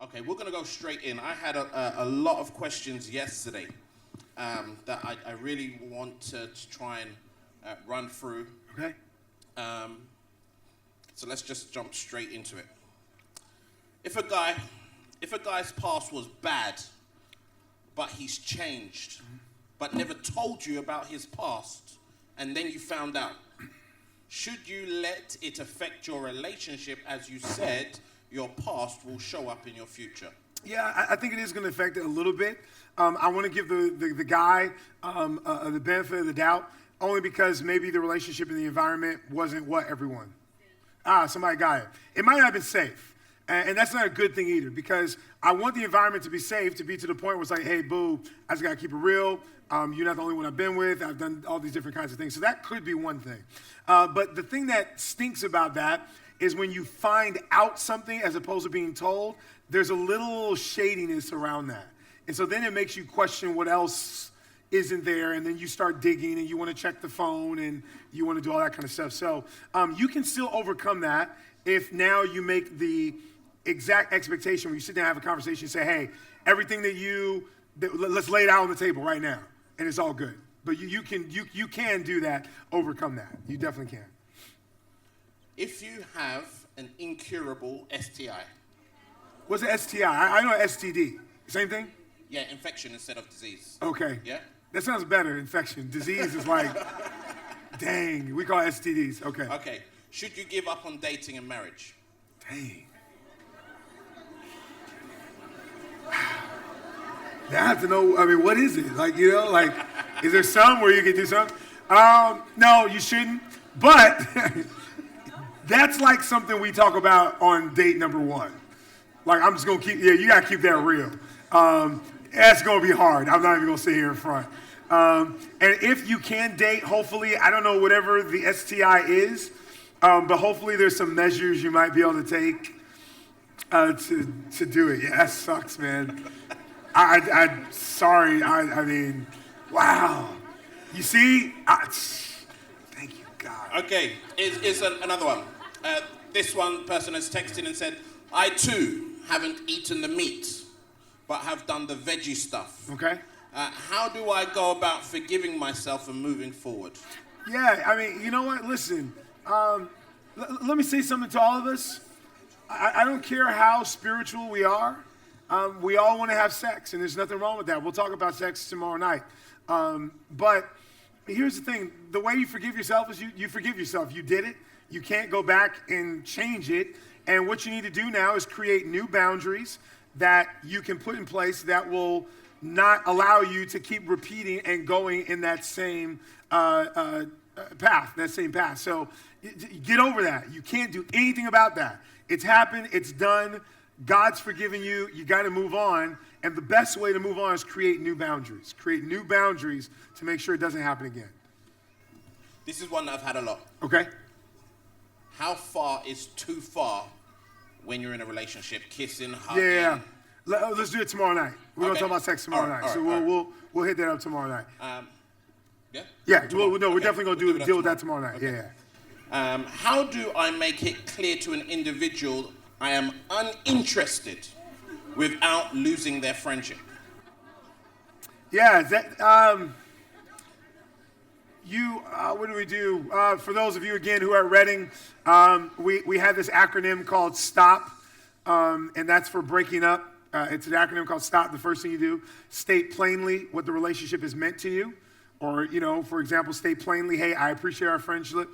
Okay, we're going to go straight in. I had a lot of questions yesterday that I really want to try and run through. Okay. So let's just jump straight into it. If a guy's past was bad, but he's changed, but never told you about his past, and then you found out, should you let it affect your relationship? As you said, your past will show up in your future. Yeah, I think it is going to affect it a little bit. I want to give the guy the benefit of the doubt, only because maybe the relationship and the environment wasn't what everyone. Somebody got it. It might not have been safe. And that's not a good thing either, because I want the environment to be safe, to be to the point where it's like, hey, boo, I just got to keep it real. You're not the only one I've been with. I've done all these different kinds of things. So that could be one thing. But the thing that stinks about that is when you find out something as opposed to being told, there's a little shadiness around that. And so then it makes you question what else isn't there, and then you start digging, and you want to check the phone, and you want to do all that kind of stuff. So you can still overcome that if now you make the exact expectation where you sit down and have a conversation and say, hey, everything let's lay it out on the table right now, and it's all good. But you can do that, overcome that. You definitely can. If you have an incurable STI. What's an STI? I know STD. Same thing? Yeah, infection instead of disease. Okay. Yeah? That sounds better, infection. Disease is like, dang, we call it STDs. Okay. Okay. Should you give up on dating and marriage? Dang. Now I have to know, what is it? Is there some where you can do something? No, you shouldn't. But that's like something we talk about on date number one. Like, I'm just going to you got to keep that real. That's going to be hard. I'm not even going to sit here in front. And if you can date, hopefully, I don't know whatever the STI is, but hopefully there's some measures you might be able to take to do it. Yeah, that sucks, man. I'm sorry. Wow. You see? Thank you, God. Okay, is another one. This one person has texted and said, I too haven't eaten the meat, but have done the veggie stuff. Okay. How do I go about forgiving myself and moving forward? Yeah, you know what? Listen, let me say something to all of us. I don't care how spiritual we are. We all want to have sex, and there's nothing wrong with that. We'll talk about sex tomorrow night. But here's the thing. The way you forgive yourself is you forgive yourself. You did it. You can't go back and change it. And what you need to do now is create new boundaries that you can put in place that will not allow you to keep repeating and going in that same path. So get over that. You can't do anything about that. It's happened. It's done. God's forgiven you. You got to move on. And the best way to move on is create new boundaries. Create new boundaries to make sure it doesn't happen again. This is one that I've had a lot. Okay. How far is too far when you're in a relationship? Kissing, hugging? Yeah. Let's do it tomorrow night. We're going to talk about sex tomorrow night. So we'll hit that up tomorrow night. Yeah? Yeah. We're definitely going to deal with that tomorrow night. Okay. Yeah. How do I make it clear to an individual I am uninterested without losing their friendship? Yeah. What do we do? For those of you, again, who are at Reading, we have this acronym called STOP, and that's for breaking up. It's an acronym called STOP. The first thing you do, state plainly what the relationship has meant to you. Or, for example, state plainly, hey, I appreciate our friendship.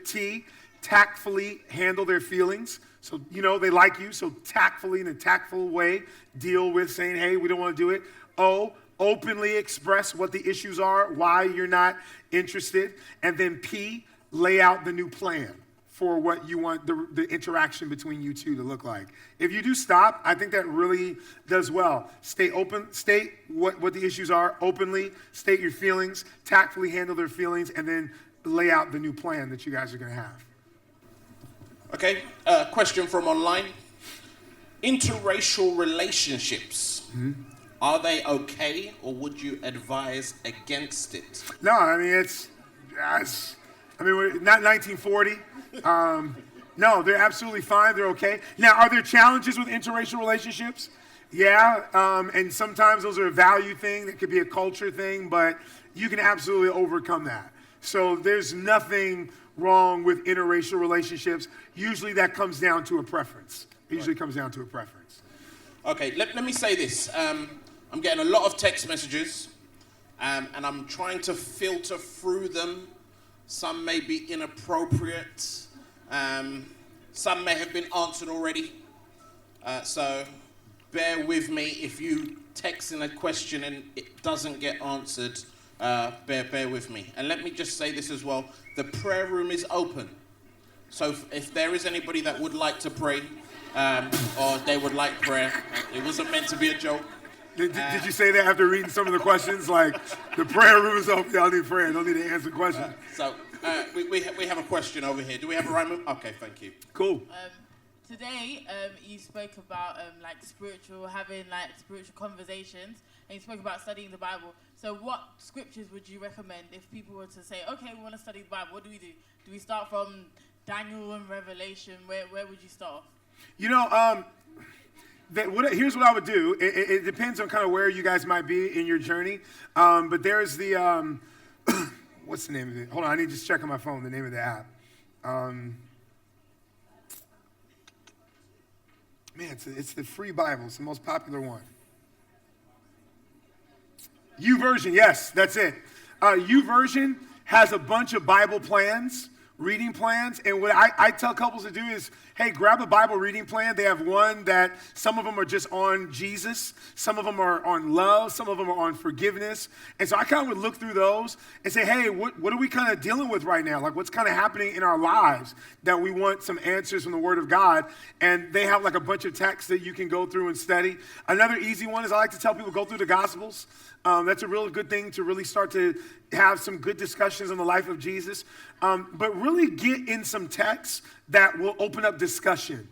T, tactfully handle their feelings. So, they like you, so tactfully, in a tactful way, deal with saying, hey, we don't want to do it. O, openly express what the issues are, why you're not interested. And then P, lay out the new plan for what you want the interaction between you two to look like. If you do stop, I think that really does well. Stay open, state what the issues are openly, state your feelings, tactfully handle their feelings, and then lay out the new plan that you guys are going to have. Okay, question from online. Interracial relationships, are they okay, or would you advise against it? No, it's not 1940. No, they're absolutely fine. They're okay. Now, are there challenges with interracial relationships? Yeah, and sometimes those are a value thing. That could be a culture thing, but you can absolutely overcome that. So there's nothing wrong with interracial relationships. Usually that comes down to a preference. It usually comes down to a preference. Okay, let me say this. I'm getting a lot of text messages, and I'm trying to filter through them. Some may be inappropriate. Some may have been answered already. So bear with me if you text in a question and it doesn't get answered. Bear with me. And let me just say this as well. The prayer room is open. So if there is anybody that would like to pray, or they would like prayer, it wasn't meant to be a joke. Did you say that after reading some of the questions? Like, the prayer room is open, y'all need prayer, don't need to answer questions. We have a question over here. Do we have a right move? Okay, thank you. Cool. Today, you spoke about having spiritual conversations, and you spoke about studying the Bible. So what scriptures would you recommend if people were to say, okay, we want to study the Bible, what do we do? Do we start from Daniel and Revelation? Where would you start off? You know, here's what I would do. It depends on kind of where you guys might be in your journey. But there's the, what's the name of it? Hold on, I need to just check on my phone the name of the app. It's the free Bible. It's the most popular one. YouVersion, yes, that's it. YouVersion has a bunch of Bible plans, reading plans, and what I tell couples to do is, hey, grab a Bible reading plan. They have one that some of them are just on Jesus, some of them are on love, some of them are on forgiveness, and so I kind of would look through those and say, hey, what are we kind of dealing with right now? Like, what's kind of happening in our lives that we want some answers from the Word of God? And they have like a bunch of texts that you can go through and study. Another easy one is I like to tell people go through the Gospels. That's a real good thing to really start to have some good discussions on the life of Jesus. But really get in some texts that will open up discussion.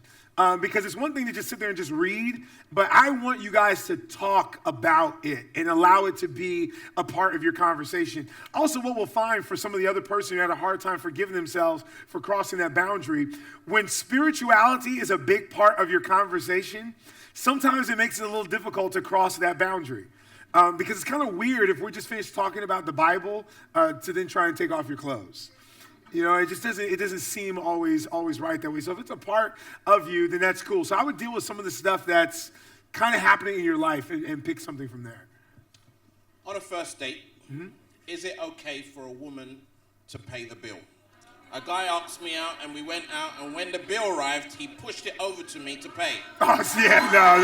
Because it's one thing to just sit there and just read, but I want you guys to talk about it and allow it to be a part of your conversation. Also, what we'll find for some of the other person who had a hard time forgiving themselves for crossing that boundary, when spirituality is a big part of your conversation, sometimes it makes it a little difficult to cross that boundary. Because it's kind of weird if we're just finished talking about the Bible to then try and take off your clothes. You know, it doesn't seem always right that way. So if it's a part of you, then that's cool. So I would deal with some of the stuff that's kind of happening in your life and pick something from there. On a first date, is it okay for a woman to pay the bill? A guy asked me out, and we went out, and when the bill arrived, he pushed it over to me to pay. Oh, yeah, no.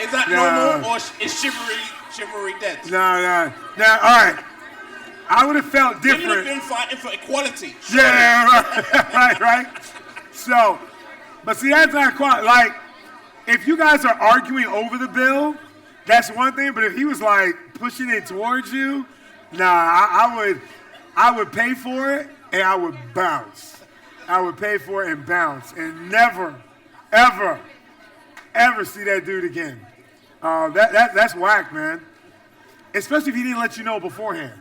Is that normal, or is chivalry dead? No. Now, all right. I would have felt different. Women have been fighting for equality. Yeah, right. So, but see, that's not quite, like, if you guys are arguing over the bill, that's one thing, but if he was, like, pushing it towards you, I would pay for it, and I would bounce. I would pay for it and bounce and never, ever, ever see that dude again. That's whack, man. Especially if he didn't let you know beforehand.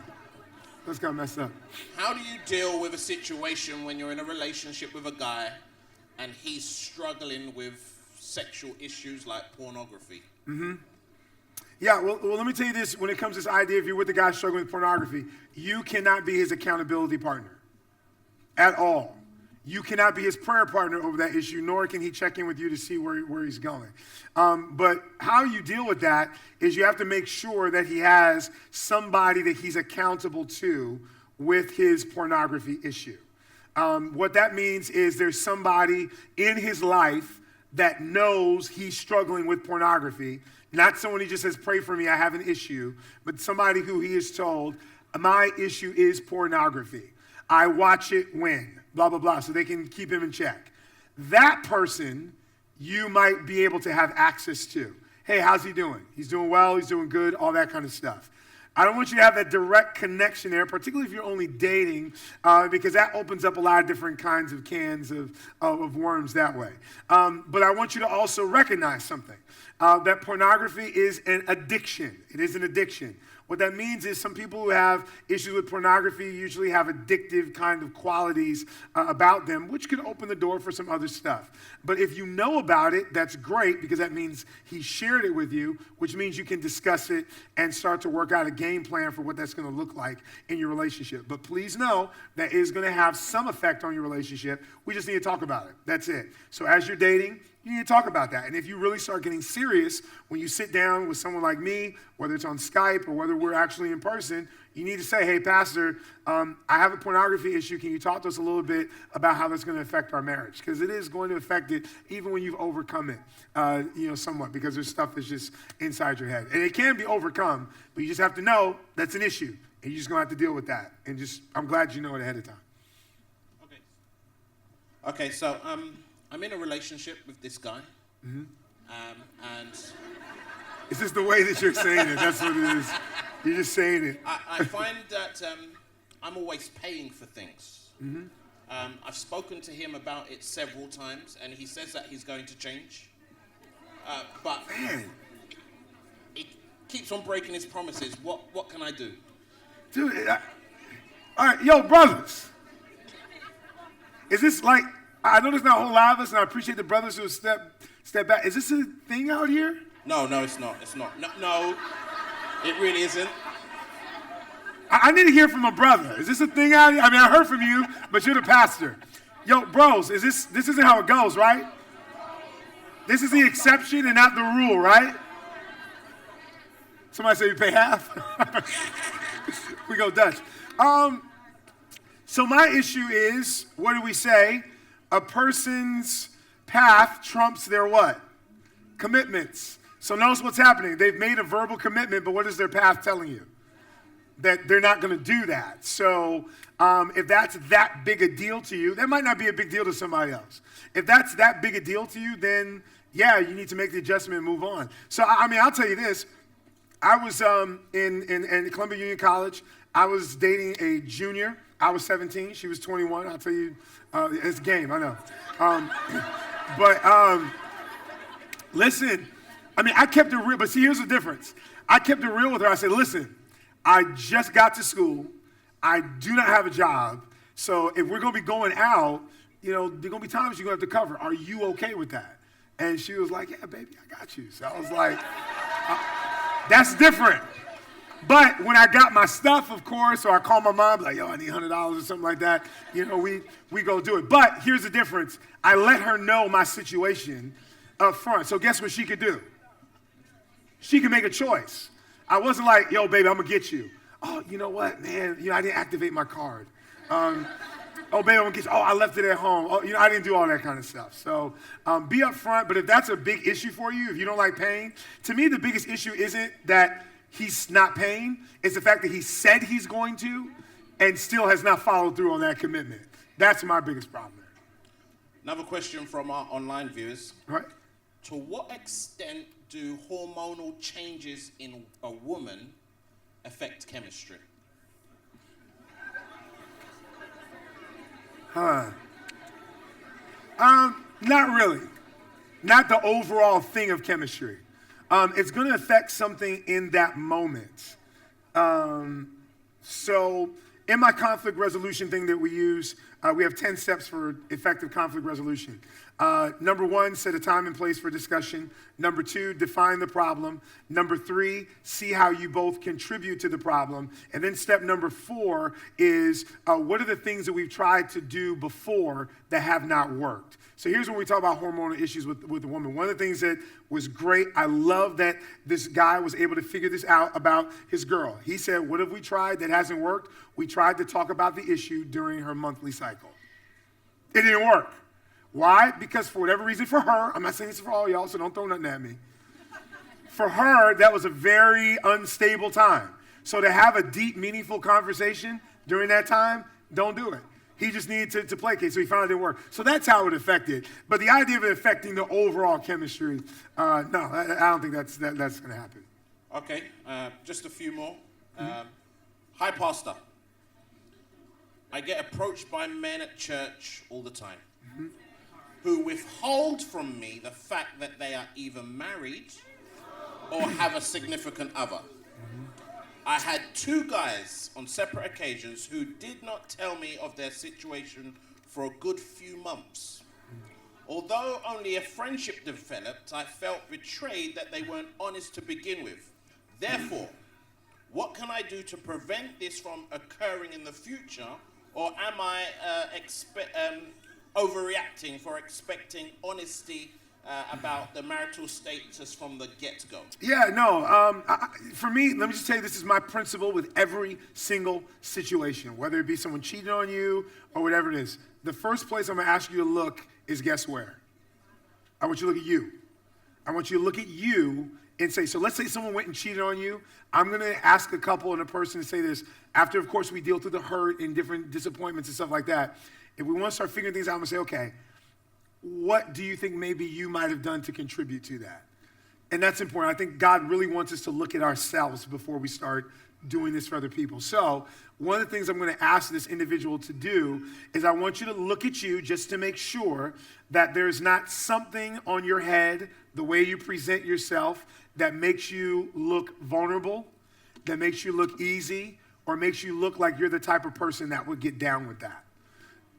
That's kind of messed up. How do you deal with a situation when you're in a relationship with a guy and he's struggling with sexual issues like pornography? Yeah, well, let me tell you this. When it comes to this idea, if you're with a guy struggling with pornography, you cannot be his accountability partner at all. You cannot be his prayer partner over that issue, nor can he check in with you to see where he's going. But how you deal with that is you have to make sure that he has somebody that he's accountable to with his pornography issue. What that means is there's somebody in his life that knows he's struggling with pornography, not someone who just says, pray for me, I have an issue, but somebody who he is told, my issue is pornography. I watch it when, blah, blah, blah, so they can keep him in check. That person, you might be able to have access to. Hey, how's he doing? He's doing well, he's doing good, all that kind of stuff. I don't want you to have that direct connection there, particularly if you're only dating, because that opens up a lot of different kinds of cans of worms that way. But I want you to also recognize something, that pornography is an addiction. It is an addiction. What that means is some people who have issues with pornography usually have addictive kind of qualities about them, which could open the door for some other stuff. But if you know about it, that's great because that means he shared it with you, which means you can discuss it and start to work out a game plan for what that's going to look like in your relationship. But please know that is going to have some effect on your relationship. We just need to talk about it. That's it. So as you're dating, you need to talk about that. And if you really start getting serious when you sit down with someone like me, whether it's on Skype or whether we're actually in person, you need to say, hey, Pastor, I have a pornography issue. Can you talk to us a little bit about how that's going to affect our marriage? Because it is going to affect it even when you've overcome it, somewhat, because there's stuff that's just inside your head. And it can be overcome, but you just have to know that's an issue. And you're just going to have to deal with that. And I'm glad you know it ahead of time. Okay, so I'm in a relationship with this guy. Mm-hmm. And it's just the way that you're saying it. That's what it is. You're just saying it. I find that I'm always paying for things. Mm-hmm. I've spoken to him about it several times, and he says that he's going to change. But Man. he keeps on breaking his promises. What can I do? Dude, all right, yo, brothers. Is this like, I know there's not a whole lot of us, and I appreciate the brothers who step back. Is this a thing out here? No, it's not. It's not. No, it really isn't. I need to hear from a brother. Is this a thing out here? I mean, I heard from you, but you're the pastor. Yo, bros, this isn't how it goes, right? This is the exception and not the rule, right? Somebody say you pay half? We go Dutch. So my issue is, what do we say? A person's path trumps their what? Commitments. So notice what's happening. They've made a verbal commitment, but what is their path telling you? That they're not going to do that. So if that's that big a deal to you, that might not be a big deal to somebody else. If that's that big a deal to you, then yeah, you need to make the adjustment and move on. So I mean, I'll tell you this. I was in Columbia Union College. I was dating a junior. I was 17. She was 21. I'll tell you, it's a game, I know. But listen, I mean, I kept it real. But see, here's the difference. I kept it real with her. I said, listen, I just got to school. I do not have a job. So if we're going to be going out, there are going to be times you're going to have to cover. Are you okay with that? And she was like, yeah, baby, I got you. So I was like, that's different. But when I got my stuff, of course, or I called my mom, like, yo, I need $100 or something like that, we go do it. But here's the difference. I let her know my situation up front. So guess what she could do? She could make a choice. I wasn't like, yo, baby, I'm going to get you. Oh, you know what, man? I didn't activate my card. Oh, baby, I'm going to get you. Oh, I left it at home. Oh, I didn't do all that kind of stuff. So be up front. But if that's a big issue for you, if you don't like paying, to me, the biggest issue isn't that he's not paying. It's the fact that he said he's going to and still has not followed through on that commitment. That's my biggest problem there. Another question from our online viewers. All right. To what extent do hormonal changes in a woman affect chemistry? Not really. Not the overall thing of chemistry. It's going to affect something in that moment. So in my conflict resolution thing that we use, we have 10 steps for effective conflict resolution. Number 1, set a time and place for discussion. Number 2, define the problem. Number 3, see how you both contribute to the problem. And then step number 4 is what are the things that we've tried to do before that have not worked? So here's when we talk about hormonal issues with the woman. One of the things that was great, I love that this guy was able to figure this out about his girl. He said, what have we tried that hasn't worked? We tried to talk about the issue during her monthly cycle. It didn't work. Why? Because for whatever reason, for her, I'm not saying this for all y'all, so don't throw nothing at me. For her, that was a very unstable time. So to have a deep, meaningful conversation during that time, don't do it. He just needed to placate, so he found it didn't work. So that's how it affected. But the idea of it affecting the overall chemistry, no, I don't think that's going to happen. Okay, just a few more. Hi, Pastor. I get approached by men at church all the time who withhold from me the fact that they are either married or have a significant other. I had 2 guys on separate occasions who did not tell me of their situation for a good few months. Although only a friendship developed, I felt betrayed that they weren't honest to begin with. Therefore, what can I do to prevent this from occurring in the future? Or am I overreacting for expecting honesty about the marital status from the get-go? Yeah, no. For me, let me just tell you, this is my principle with every single situation, whether it be someone cheating on you or whatever it is. The first place I'm going to ask you to look is guess where? I want you to look at you. I want you to look at you and say, so let's say someone went and cheated on you. I'm going to ask a couple and a person to say this. After, of course, we deal through the hurt and different disappointments and stuff like that. If we want to start figuring things out, I'm going to say, okay, what do you think maybe you might have done to contribute to that? And that's important. I think God really wants us to look at ourselves before we start doing this for other people. So one of the things I'm going to ask this individual to do is I want you to look at you just to make sure that there's not something on your head, the way you present yourself, that makes you look vulnerable, that makes you look easy, or makes you look like you're the type of person that would get down with that.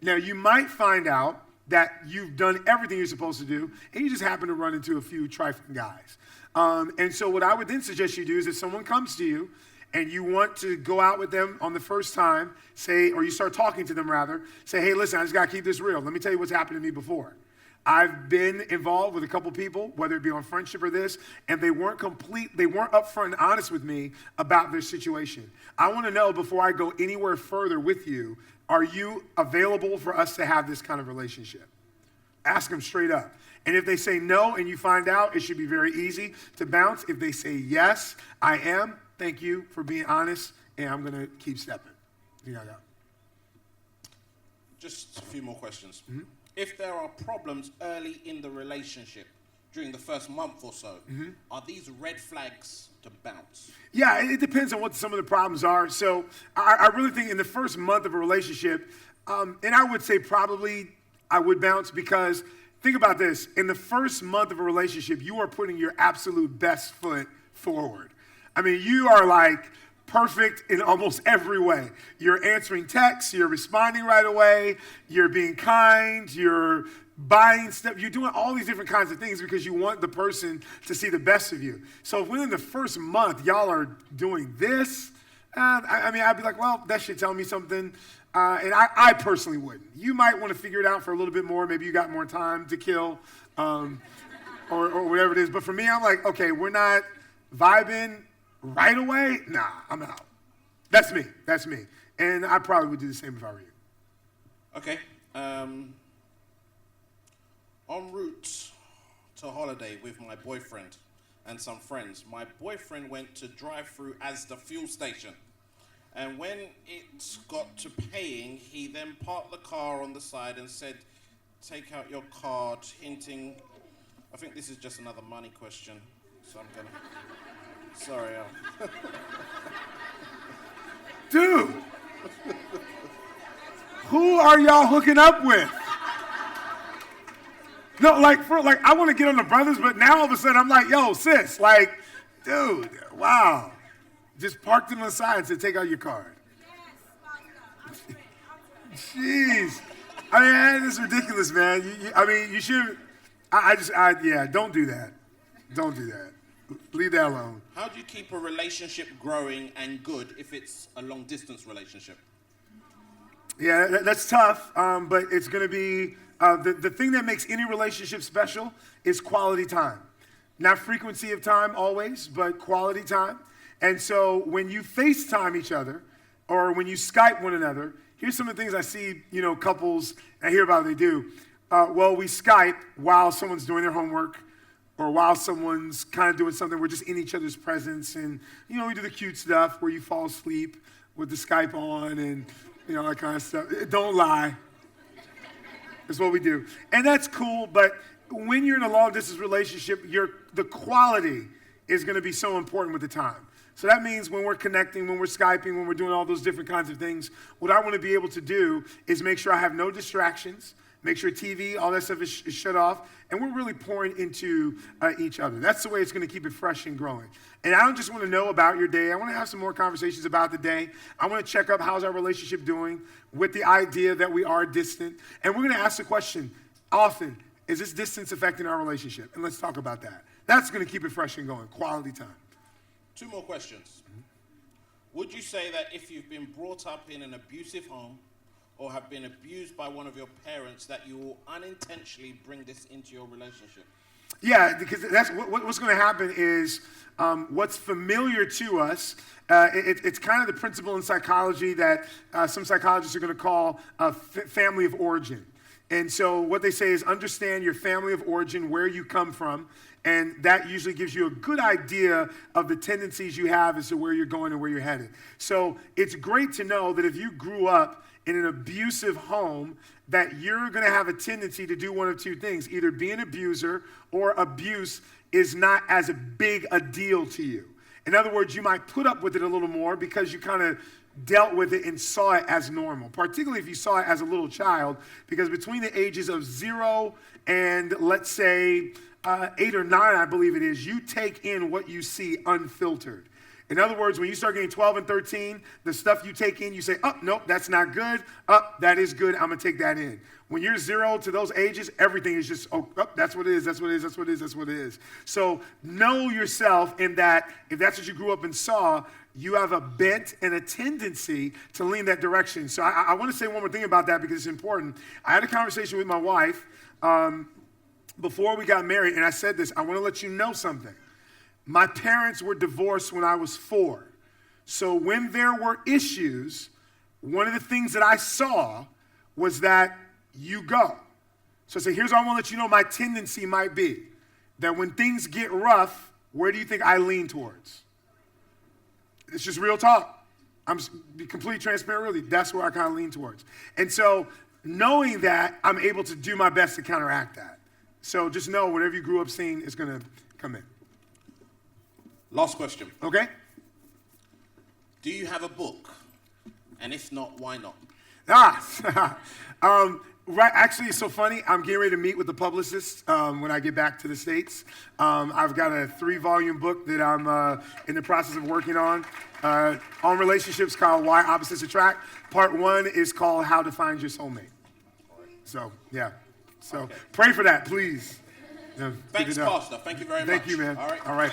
Now, you might find out that you've done everything you're supposed to do, and you just happen to run into a few trifling guys. And so what I would then suggest you do is if someone comes to you and you want to go out with them on the first time, say, or you start talking to them rather, say, hey, listen, I just got to keep this real. Let me tell you what's happened to me before. I've been involved with a couple people, whether it be on friendship or this, and they weren't upfront and honest with me about their situation. I want to know before I go anywhere further with you, are you available for us to have this kind of relationship? Ask them straight up. And if they say no and you find out, it should be very easy to bounce. If they say yes, I am, thank you for being honest, and I'm going to keep stepping. Just a few more questions. Mm-hmm. If there are problems early in the relationship, during the first month or so, are these red flags to bounce? Yeah, it depends on what some of the problems are. So I really think in the first month of a relationship, and I would say probably I would bounce because think about this. In the first month of a relationship, you are putting your absolute best foot forward. I mean, you are like perfect in almost every way. You're answering texts, you're responding right away, you're being kind, you're buying stuff, you're doing all these different kinds of things because you want the person to see the best of you. So if within the first month y'all are doing this, I'd be like, well, that should tell me something. And I personally wouldn't. You might want to figure it out for a little bit more. Maybe you got more time to kill or whatever it is. But for me, I'm like, okay, we're not vibing right away. Nah, I'm out. That's me. And I probably would do the same if I were you. Okay. En route to holiday with my boyfriend and some friends, my boyfriend went to drive-through as the fuel station. And when it got to paying, he then parked the car on the side and said, take out your card, hinting, I think this is just another money question, so I'm gonna, sorry. Dude, who are y'all hooking up with? No, I want to get on the brothers, but now all of a sudden I'm like, yo, sis, dude, wow. Just parked it on the side and said, take out your card. Jeez. This is ridiculous, man. You should, don't do that. Don't do that. Leave that alone. How do you keep a relationship growing and good if it's a long-distance relationship? Yeah, that's tough, but it's going to be, the thing that makes any relationship special is quality time. Not frequency of time always, but quality time. And so when you FaceTime each other or when you Skype one another, here's some of the things I see, couples, I hear about what they do. We Skype while someone's doing their homework or while someone's kind of doing something. We're just in each other's presence. And, we do the cute stuff where you fall asleep with the Skype on and, that kind of stuff. Don't lie. That's what we do. And that's cool, but when you're in a long-distance relationship, the quality is going to be so important with the time. So that means when we're connecting, when we're Skyping, when we're doing all those different kinds of things, what I want to be able to do is make sure I have no distractions, Make sure TV, all that stuff is shut off. And we're really pouring into each other. That's the way it's going to keep it fresh and growing. And I don't just want to know about your day. I want to have some more conversations about the day. I want to check up how's our relationship doing with the idea that we are distant. And we're going to ask the question often, is this distance affecting our relationship? And let's talk about that. That's going to keep it fresh and going. Quality time. 2 more questions. Would you say that if you've been brought up in an abusive home or have been abused by one of your parents, that you will unintentionally bring this into your relationship? Yeah, because that's what's going to happen is what's familiar to us. It's kind of the principle in psychology that some psychologists are going to call family of origin. And so what they say is understand your family of origin, where you come from, and that usually gives you a good idea of the tendencies you have as to where you're going and where you're headed. So it's great to know that if you grew up in an abusive home, that you're going to have a tendency to do one of 2 things. Either be an abuser or abuse is not as big a deal to you. In other words, you might put up with it a little more because you kind of dealt with it and saw it as normal, particularly if you saw it as a little child, because between the ages of 0 and, let's say, 8 or 9, I believe it is, you take in what you see unfiltered. In other words, when you start getting 12 and 13, the stuff you take in, you say, oh, nope, that's not good. Oh, that is good. I'm going to take that in. When you're 0 to those ages, everything is just, oh, that's what it is, that's what it is, that's what it is, that's what it is. So know yourself in that if that's what you grew up and saw, you have a bent and a tendency to lean that direction. So I want to say one more thing about that because it's important. I had a conversation with my wife before we got married, and I said this, I want to let you know something. My parents were divorced when I was 4. So when there were issues, one of the things that I saw was that you go. So I said, here's what I want to let you know my tendency might be. That when things get rough, where do you think I lean towards? It's just real talk. I'm be completely transparent, really. That's where I kind of lean towards. And so knowing that, I'm able to do my best to counteract that. So just know whatever you grew up seeing is going to come in. Last question. Okay? Do you have a book? And if not, why not? Right. Actually, it's so funny. I'm getting ready to meet with the publicist when I get back to the States. I've got a 3-volume book that I'm in the process of working on relationships called Why Opposites Attract. Part 1 is called How to Find Your Soulmate. So, yeah. So, Pray for that, please. Thanks, Pastor. Thank you very much. Thank you, man. All right. All right.